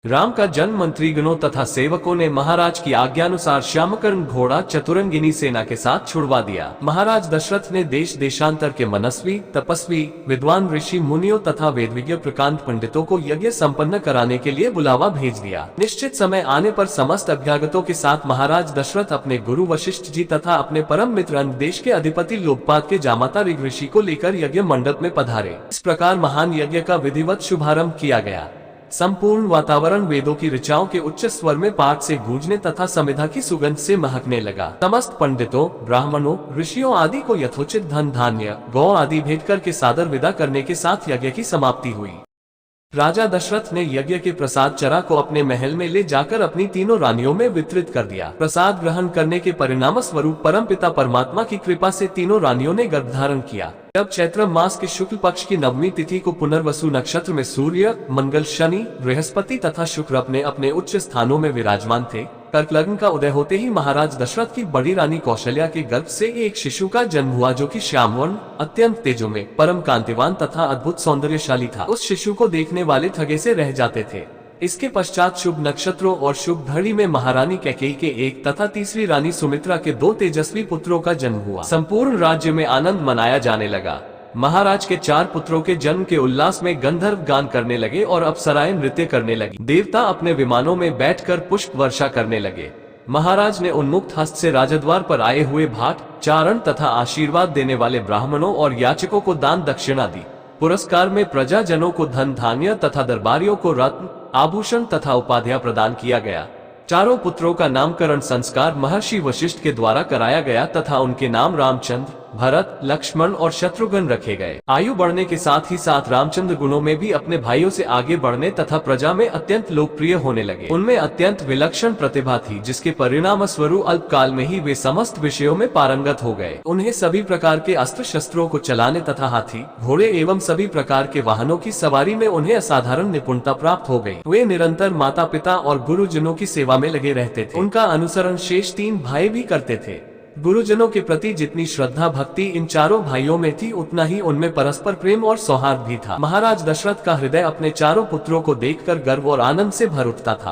राम का जन्म मंत्रीगणों तथा सेवकों ने महाराज की आज्ञानुसार श्यामकर्ण घोड़ा चतुरंगिनी सेना के साथ छुड़वा दिया। महाराज दशरथ ने देश देशांतर के मनस्वी, तपस्वी, विद्वान ऋषि मुनियों तथा वेदविज्ञ प्रकांत पंडितों को यज्ञ संपन्न कराने के लिए बुलावा भेज दिया। निश्चित समय आने पर समस्त अभ्यागतों के साथ महाराज दशरथ अपने गुरु वशिष्ठ जी तथा अपने परम मित्र अन्य देश के अधिपति लोकपाल के जामाता ऋग ऋषि को लेकर यज्ञ मंडप में पधारे। इस प्रकार महान यज्ञ का विधिवत शुभारंभ किया गया। संपूर्ण वातावरण वेदों की ऋचाओं के उच्च स्वर में पाठ से गूंजने तथा समिधा की सुगंध से महकने लगा। समस्त पंडितों, ब्राह्मणों, ऋषियों आदि को यथोचित धन धान्य, गौ आदि भेंट करके सादर विदा करने के साथ यज्ञ की समाप्ति हुई। राजा दशरथ ने यज्ञ के प्रसाद चरा को अपने महल में ले जाकर अपनी तीनों रानियों में वितरित कर दिया। प्रसाद ग्रहण करने के परिणाम स्वरूप परमपिता परमात्मा की कृपा से तीनों रानियों ने गर्भ धारण किया। जब चैत्र मास के शुक्ल पक्ष की नवमी तिथि को पुनर्वसु नक्षत्र में सूर्य, मंगल, शनि, बृहस्पति तथा शुक्र अपने अपने उच्च स्थानों में विराजमान थे। कर्क लग्न का उदय होते ही महाराज दशरथ की बड़ी रानी कौशल्या के गर्भ से एक शिशु का जन्म हुआ, जो कि श्यामवर्ण, अत्यंत तेजोमय, परम कांतिवान तथा अद्भुत सौंदर्यशाली था। उस शिशु को देखने वाले ठगे से रह जाते थे। इसके पश्चात शुभ नक्षत्रों और शुभ घड़ी में महारानी कैकेयी के एक तथा तीसरी रानी सुमित्रा के 2 तेजस्वी पुत्रों का जन्म हुआ। संपूर्ण राज्य में आनंद मनाया जाने लगा। महाराज के 4 पुत्रों के जन्म के उल्लास में गंधर्व गान करने लगे और अप्सराएं नृत्य करने लगी। देवता अपने विमानों में बैठकर पुष्प वर्षा करने लगे। महाराज ने उन्मुक्त हस्त से राजद्वार पर आए हुए भाट, चारण तथा आशीर्वाद देने वाले ब्राह्मणों और याचकों को दान दक्षिणा दी। पुरस्कार में प्रजाजनों को धन धान्य तथा दरबारियों को रत्न, आभूषण तथा उपाधियां प्रदान किया गया। चारों पुत्रों का नामकरण संस्कार महर्षि वशिष्ठ के द्वारा कराया गया तथा उनके नाम रामचंद्र, भरत, लक्ष्मण और शत्रुघ्न रखे गए। आयु बढ़ने के साथ ही साथ रामचंद्र गुणों में भी अपने भाइयों से आगे बढ़ने तथा प्रजा में अत्यंत लोकप्रिय होने लगे। उनमें अत्यंत विलक्षण प्रतिभा थी, जिसके परिणाम स्वरूप अल्प काल में ही वे समस्त विषयों में पारंगत हो गए। उन्हें सभी प्रकार के अस्त्र शस्त्रों को चलाने तथा हाथी, घोड़े एवं सभी प्रकार के वाहनों की सवारी में उन्हें असाधारण निपुणता प्राप्त हो गई। वे निरंतर माता पिता और गुरुजनों की सेवा में लगे रहते थे। उनका अनुसरण शेष 3 भाई भी करते थे। गुरुजनों के प्रति जितनी श्रद्धा भक्ति इन चारों भाइयों में थी, उतना ही उनमें परस्पर प्रेम और सौहार्द भी था। महाराज दशरथ का हृदय अपने चारों पुत्रों को देखकर गर्व और आनंद से भर उठता था।